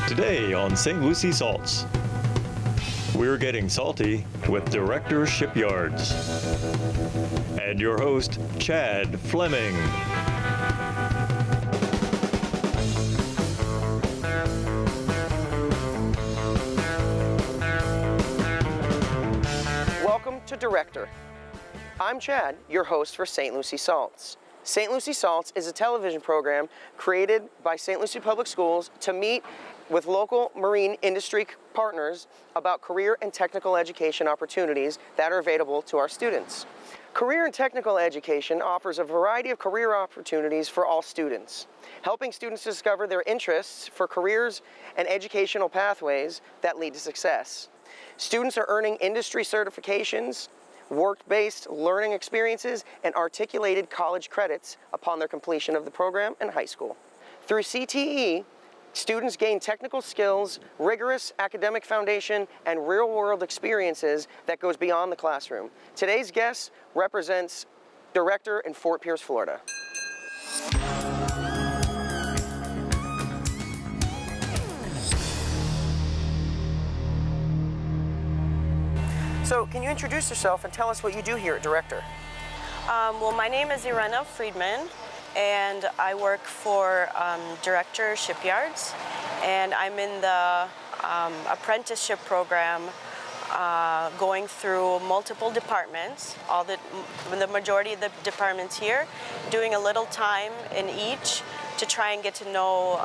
Today on St. Lucie Saltz, we're getting salty with Derecktor Shipyards. And your host, Chad Fleming. Welcome to Derecktor. I'm Chad, your host for St. Lucie Saltz. St. Lucie Saltz is a television program created by St. Lucie Public Schools to meet with local marine industry partners about career and technical education opportunities that are available to our students. Career and technical education offers a variety of career opportunities for all students, helping students discover their interests for careers and educational pathways that lead to success. Students are earning industry certifications, work-based learning experiences, and articulated college credits upon their completion of the program in high school. Through CTE, students gain technical skills, rigorous academic foundation, and real-world experiences that goes beyond the classroom. Today's guest represents Derecktor in Fort Pierce, Florida. So, can you introduce yourself and tell us what you do here at Derecktor? Well, my name is Irena Friedman, and I work for Derecktor Shipyards, and I'm in the apprenticeship program going through multiple departments, the majority of the departments here, doing a little time in each to try and get to know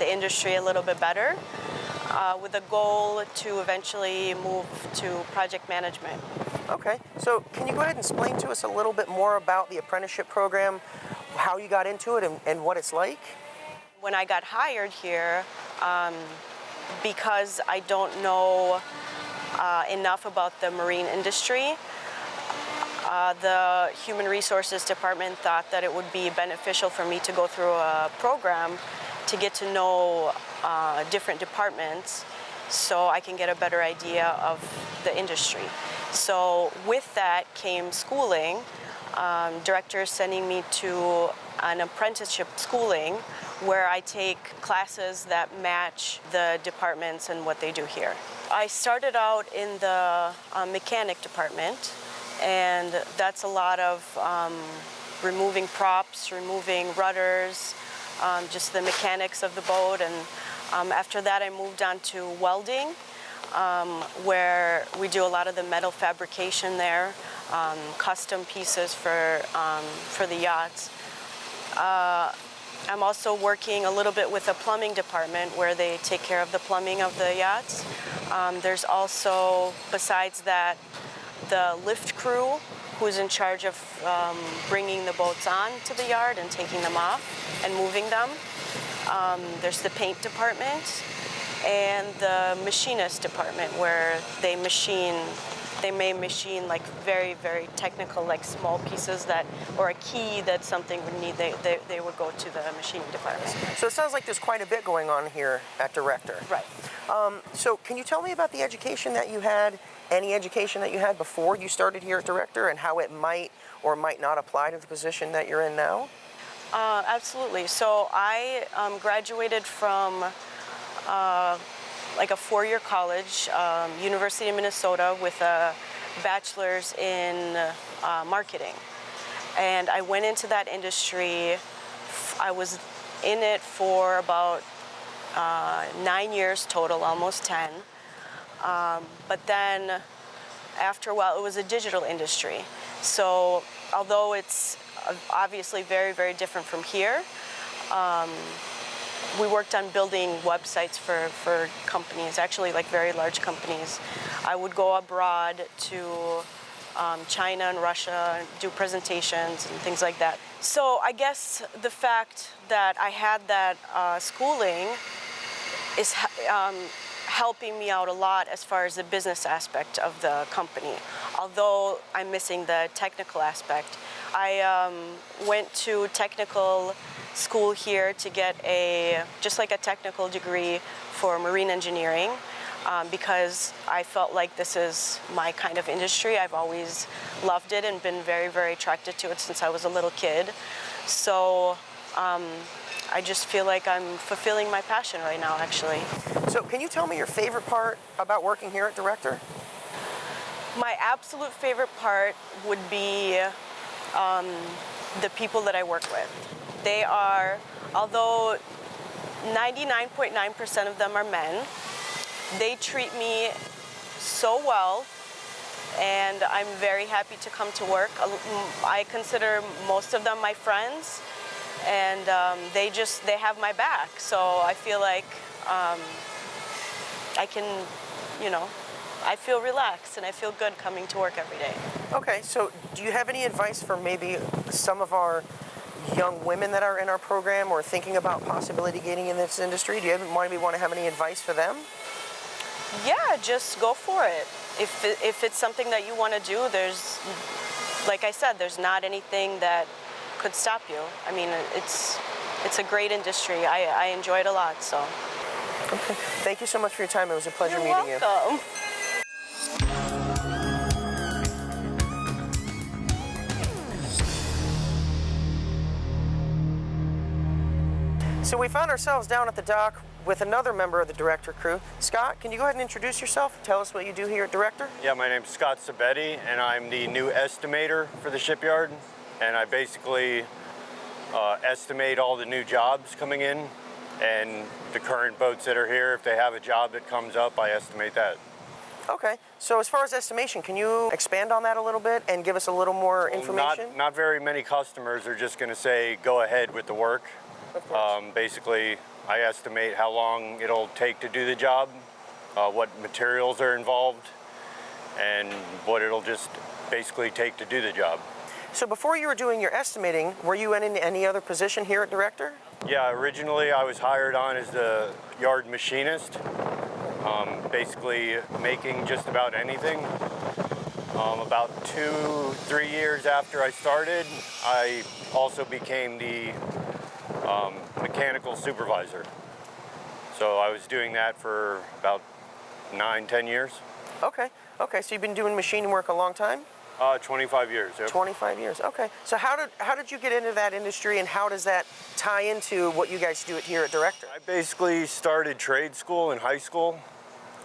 the industry a little bit better, with a goal to eventually move to project management. Okay, so can you go ahead and explain to us a little bit more about the apprenticeship program, how you got into it and what it's like? When I got hired here, because I don't know enough about the marine industry, the Human Resources Department thought that it would be beneficial for me to go through a program to get to know different departments so I can get a better idea of the industry. So with that came schooling. Derecktor is sending me to an apprenticeship schooling where I take classes that match the departments and what they do here. I started out in the mechanic department, and that's a lot of removing props, removing rudders, just the mechanics of the boat. And after that I moved on to welding, where we do a lot of the metal fabrication there, custom pieces for the yachts. I'm also working a little bit with the plumbing department where they take care of the plumbing of the yachts. There's also, besides that, the lift crew who's in charge of bringing the boats on to the yard and taking them off and moving them. There's the paint department and the machinist department where they may machine like very, very technical, like small pieces or a key that something would need, they would go to the machining department. So it sounds like there's quite a bit going on here at Derecktor. Right. So can you tell me about the education that you had, any education that you had before you started here at Derecktor, and how it might or might not apply to the position that you're in now? Absolutely. So I graduated from like a four-year college, University of Minnesota, with a bachelor's in marketing. And I went into that industry. I was in it for about 9 years total, almost 10. But then after a while, it was a digital industry. So although it's obviously very, very different from here, we worked on building websites for companies, actually like very large companies. I would go abroad to China and Russia and do presentations and things like that. So I guess the fact that I had that schooling is helping me out a lot as far as the business aspect of the company. Although I'm missing the technical aspect. I went to technical school here to get just like a technical degree for marine engineering, because I felt like this is my kind of industry. I've always loved it and been very, very attracted to it since I was a little kid. So I just feel like I'm fulfilling my passion right now, actually. So can you tell me your favorite part about working here at Derecktor? My absolute favorite part would be the people that I work with. They are, although 99.9% of them are men, they treat me so well, and I'm very happy to come to work. I consider most of them my friends, and they have my back. So I feel like I can, I feel relaxed and I feel good coming to work every day. Okay, so do you have any advice for maybe some of our young women that are in our program or thinking about possibility getting in this industry? Do you maybe want to have any advice for them? Yeah, just go for it. If it's something that you want to do, there's, like I said, there's not anything that could stop you. I mean, it's a great industry. I enjoy it a lot, so. Okay. Thank you so much for your time. It was a pleasure meeting you. You're welcome. So we found ourselves down at the dock with another member of the Derecktor crew. Scott, can you go ahead and introduce yourself? Tell us what you do here at Derecktor. Yeah, my name's Scott Sabetti, and I'm the new estimator for the shipyard. And I basically estimate all the new jobs coming in and the current boats that are here. If they have a job that comes up, I estimate that. Okay, so as far as estimation, can you expand on that a little bit and give us a little more information? Not very many customers are just going to say, go ahead with the work. Of course. Basically, I estimate how long it'll take to do the job, what materials are involved, and what it'll just basically take to do the job. So before you were doing your estimating, were you in any other position here at Derecktor? Yeah, originally I was hired on as the yard machinist, basically making just about anything. About 2-3 years after I started, I also became the mechanical supervisor. So I was doing that for about 9-10 years. Okay, so you've been doing machine work a long time? 25 years. Yep. 25 years, okay. So how did you get into that industry, and how does that tie into what you guys do here at Derecktor? I basically started trade school in high school.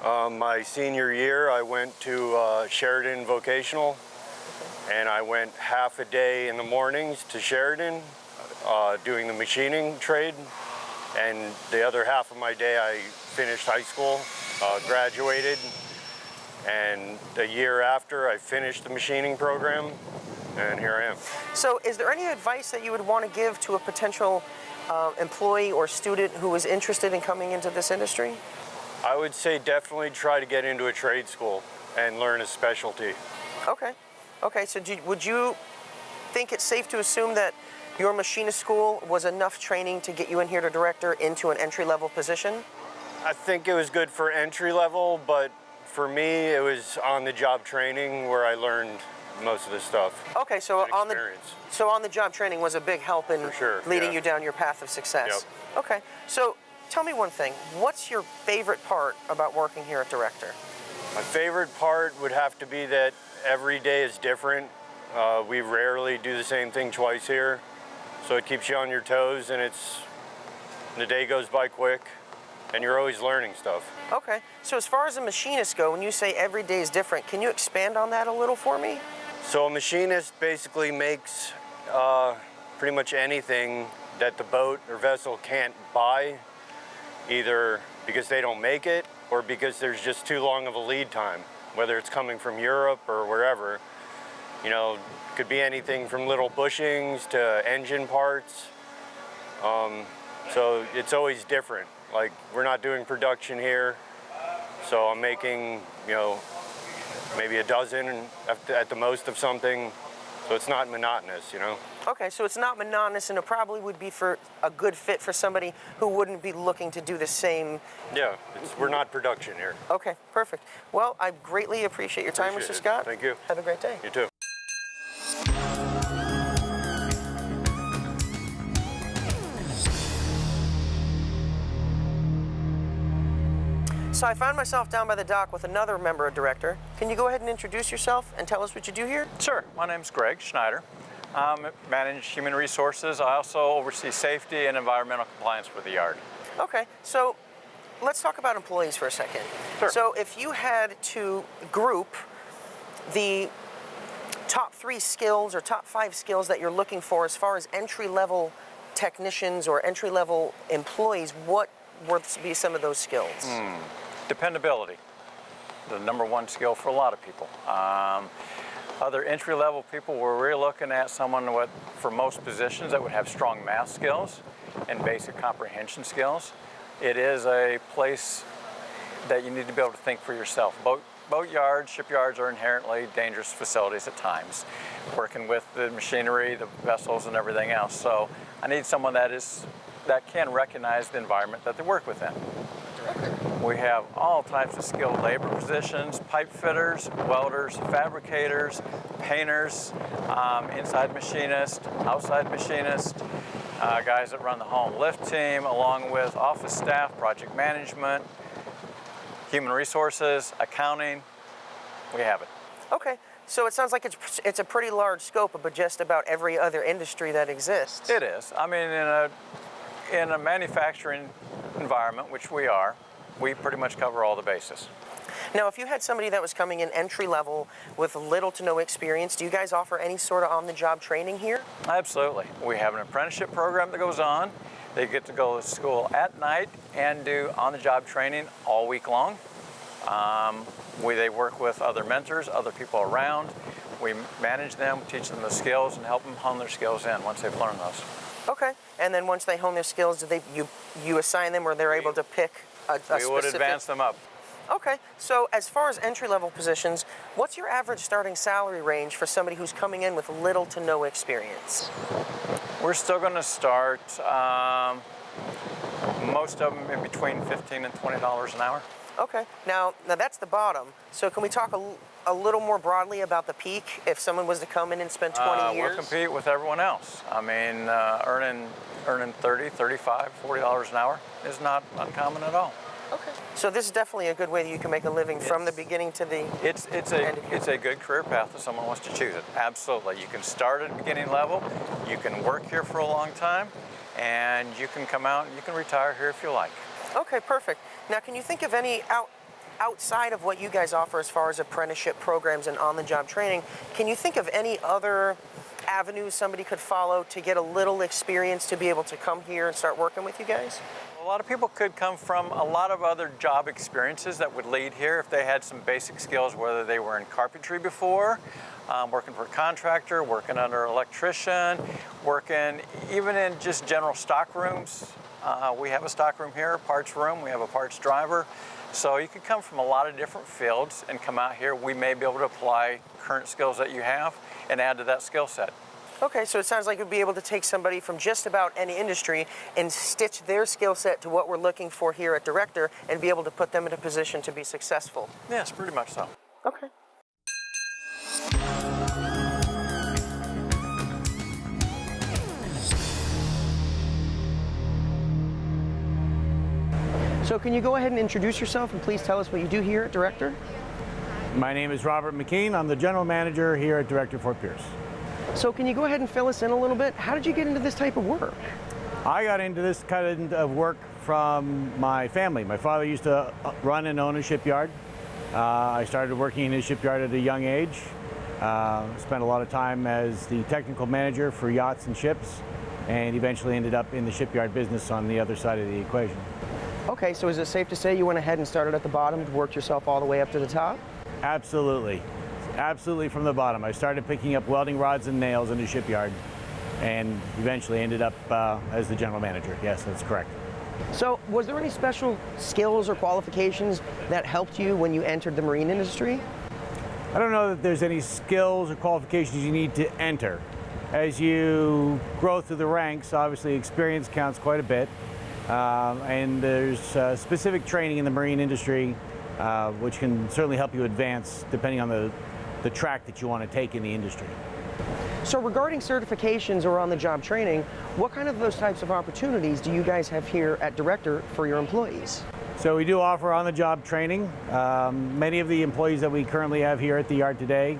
My senior year, I went to Sheridan Vocational, and I went half a day in the mornings to Sheridan doing the machining trade, and the other half of my day I finished high school, graduated, and a year after I finished the machining program, and here I am. So is there any advice that you would want to give to a potential employee or student who is interested in coming into this industry? I would say definitely try to get into a trade school and learn a specialty. Okay, so would you think it's safe to assume that your machinist school was enough training to get you in here to Derecktor into an entry-level position? I think it was good for entry level, but for me, it was on-the-job training where I learned most of the stuff. Okay, so on the job training was a big help in leading you down your path of success. Yep. Okay, so tell me one thing. What's your favorite part about working here at Derecktor? My favorite part would have to be that every day is different. We rarely do the same thing twice here, so it keeps you on your toes, and the day goes by quick, and you're always learning stuff. Okay, so as far as a machinist go, when you say every day is different, can you expand on that a little for me? So a machinist basically makes pretty much anything that the boat or vessel can't buy, either because they don't make it or because there's just too long of a lead time, whether it's coming from Europe or wherever. You know, it could be anything from little bushings to engine parts. So it's always different. Like, we're not doing production here, so I'm making, maybe a dozen at the most of something, so it's not monotonous, Okay, so it's not monotonous, and it probably would be for a good fit for somebody who wouldn't be looking to do the same. Yeah, we're not production here. Okay, perfect. Well, I greatly appreciate your time, Mr. Scott. Thank you. Have a great day. You too. So I found myself down by the dock with another member of Derecktor. Can you go ahead and introduce yourself and tell us what you do here? Sure. My name's Greg Schneider. Manage human resources. I also oversee safety and environmental compliance for the yard. Okay, so let's talk about employees for a second. Sure. So if you had to group the top 3 skills or top 5 skills that you're looking for as far as entry-level technicians or entry-level employees, what would be some of those skills? Dependability, the number 1 skill for a lot of people. Other entry-level people, we're really looking at someone for most positions that would have strong math skills and basic comprehension skills. It is a place that you need to be able to think for yourself. Boat yards, shipyards are inherently dangerous facilities at times, working with the machinery, the vessels, and everything else. So I need someone that can recognize the environment that they work within. We have all types of skilled labor positions: pipe fitters, welders, fabricators, painters, inside machinist, outside machinist, guys that run the home lift team, along with office staff, project management, human resources, accounting. We have it. Okay, so it sounds like it's a pretty large scope of just about every other industry that exists. It is. I mean, in a manufacturing environment, which we are, we pretty much cover all the bases. Now, if you had somebody that was coming in entry level with little to no experience, do you guys offer any sort of on-the-job training here? Absolutely. We have an apprenticeship program that goes on. They get to go to school at night and do on-the-job training all week long. They work with other mentors, other people around. We manage them, teach them the skills, and help them hone their skills in once they've learned those. Okay. And then once they hone their skills, you assign them, or they're able to pick a specific... We would advance them up. Okay. So as far as entry-level positions, what's your average starting salary range for somebody who's coming in with little to no experience? We're still going to start most of them in between $15 and $20 an hour. Okay. Now that's the bottom. So can we talk a little more broadly about the peak if someone was to come in and spend 20 years? We'll compete with everyone else. I mean, earning $30, $35, $40 an hour is not uncommon at all. Okay. So this is definitely a good way that you can make a living from the beginning to the It's a good career path if someone wants to choose it. Absolutely. You can start at beginning level, you can work here for a long time, and you can come out and you can retire here if you like. Okay, perfect. Now, can you think of any outside of what you guys offer as far as apprenticeship programs and on-the-job training, can you think of any other avenues somebody could follow to get a little experience to be able to come here and start working with you guys? A lot of people could come from a lot of other job experiences that would lead here if they had some basic skills, whether they were in carpentry before, working for a contractor, working under an electrician, working even in just general stock rooms. We have a stock room here, a parts room, we have a parts driver. So you could come from a lot of different fields and come out here. We may be able to apply current skills that you have and add to that skill set. Okay, so it sounds like you'd be able to take somebody from just about any industry and stitch their skill set to what we're looking for here at Derecktor and be able to put them in a position to be successful. Yes, pretty much so. Okay. So can you go ahead and introduce yourself and please tell us what you do here at Derecktor? My name is Robert McMahon. I'm the general manager here at Derecktor Fort Pierce. So can you go ahead and fill us in a little bit? How did you get into this type of work? I got into this kind of work from my family. My father used to run and own a shipyard. I started working in his shipyard at a young age. Spent a lot of time as the technical manager for yachts and ships, and eventually ended up in the shipyard business on the other side of the equation. Okay, so is it safe to say you went ahead and started at the bottom and worked yourself all the way up to the top? Absolutely. Absolutely from the bottom. I started picking up welding rods and nails in the shipyard and eventually ended up as the general manager. Yes, that's correct. So was there any special skills or qualifications that helped you when you entered the marine industry? I don't know that there's any skills or qualifications you need to enter. As you grow through the ranks, obviously experience counts quite a bit. And there's specific training in the marine industry which can certainly help you advance depending on the track that you want to take in the industry. So regarding certifications or on-the-job training, what kind of those types of opportunities do you guys have here at Derecktor for your employees? So we do offer on-the-job training. Many of the employees that we currently have here at the yard today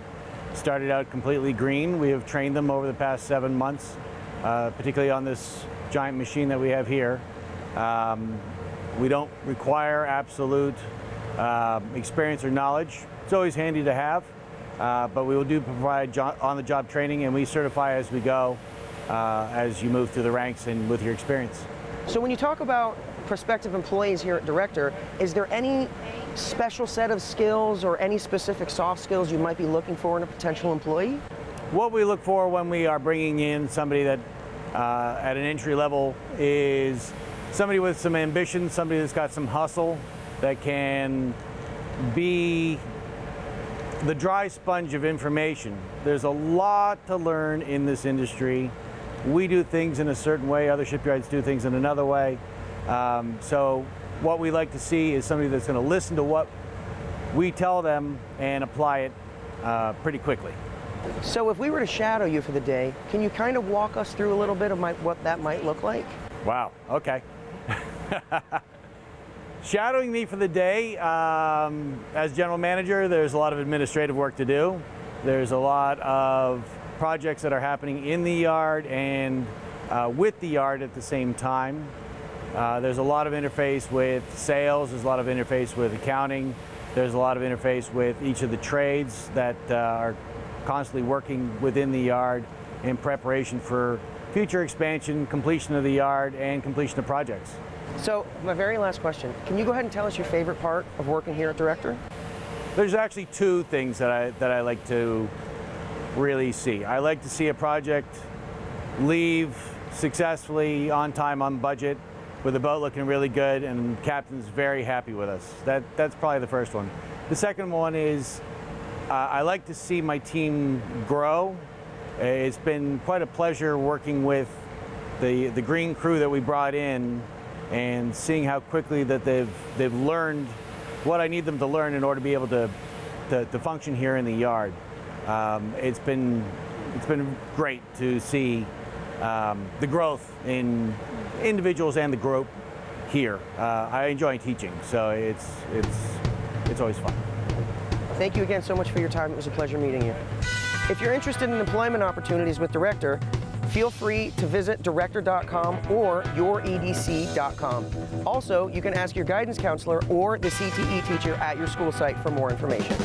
started out completely green. We have trained them over the past 7 months, particularly on this giant machine that we have here. We don't require absolute experience or knowledge. It's always handy to have, but we will do provide on-the-job training, and we certify as we go as you move through the ranks and with your experience. So when you talk about prospective employees here at Derecktor, is there any special set of skills or any specific soft skills you might be looking for in a potential employee? What we look for when we are bringing in somebody that at an entry level is somebody with some ambition, somebody that's got some hustle, that can be the dry sponge of information. There's a lot to learn in this industry. We do things in a certain way, other shipyards do things in another way. So what we like to see is somebody that's going to listen to what we tell them and apply it pretty quickly. So if we were to shadow you for the day, can you kind of walk us through a little bit of what that might look like? Wow, okay. Shadowing me for the day, as general manager, there's a lot of administrative work to do. There's a lot of projects that are happening in the yard and with the yard at the same time. There's a lot of interface with sales, there's a lot of interface with accounting, there's a lot of interface with each of the trades that are constantly working within the yard in preparation for future expansion, completion of the yard, and completion of projects. So my very last question, can you go ahead and tell us your favorite part of working here at Derecktor? There's actually two things that I like to really see. I like to see a project leave successfully, on time, on budget, with the boat looking really good and captain's very happy with us. That's probably the first one. The second one is I like to see my team grow. It's been quite a pleasure working with the green crew that we brought in and seeing how quickly that they've learned what I need them to learn in order to be able to function here in the yard. It's been great to see the growth in individuals and the group here. I enjoy teaching, so it's always fun. Thank you again so much for your time. It was a pleasure meeting you. If you're interested in employment opportunities with Derecktor, feel free to visit Derecktor.com or youredc.com. Also, you can ask your guidance counselor or the CTE teacher at your school site for more information.